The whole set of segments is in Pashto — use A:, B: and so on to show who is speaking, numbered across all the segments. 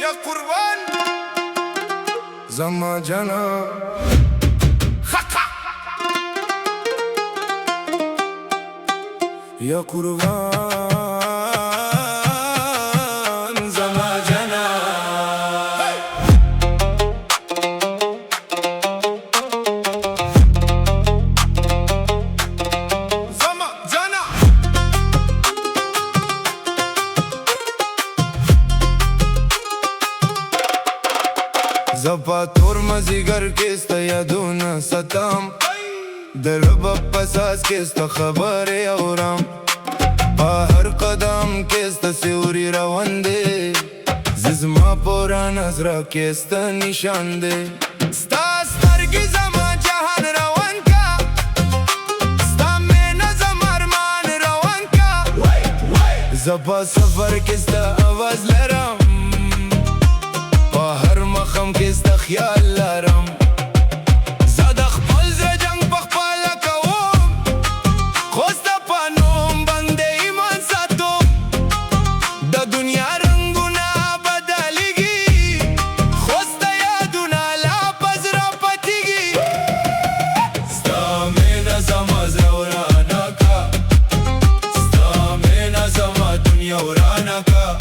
A: या कुर्बान जमा जना या कुर्बान जमा जना जमा जना زپا تور مزیگر کست یادون ستم در رب پساس کست خبر اورم پا هر قدم کست سیوری روانده ززما پورا نظر کست نشانده ستا سترگی زما جهان روان کا ستا مین زما ارمان روان کا زپا سفر کست آواز لرم پا هر مخم کست خیال لرم زد خپل زر جنگ پخپل کوم خوست پانوم بنده ایمان ساتم دا دنیا رنگونا بدلیگی خوست یادونا لاپز را پتیگی ستا مین زما زورانا کا ستا مین زما دنیا ورانا کا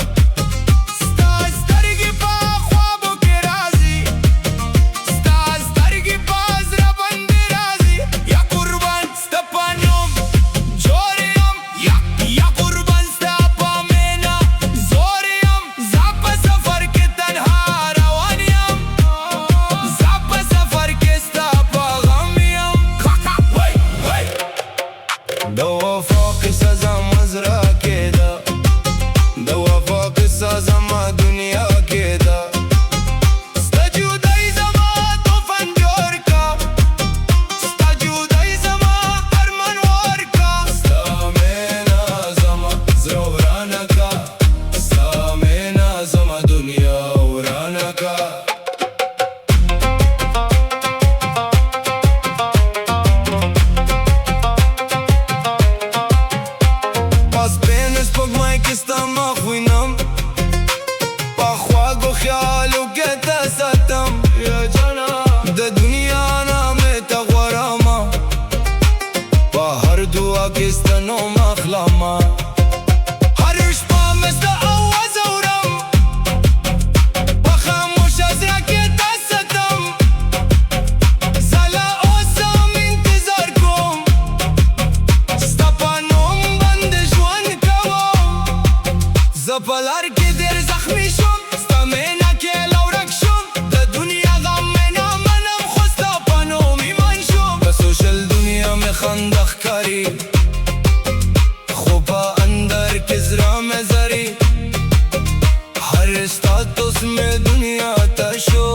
A: کستنو مخلما هرش با مثل آواز اورم بخاموش از رکت دستم زلا اوسم انتظار کم ستپانوم بند جوان کوم زپلار که در زخمی شم ستمینا که لورک شم د دنیا غم منا منم خوستا پانوم ایمان شم بسوشل دنیا میں خندق کاری हर स्टेटस में दुनिया तशो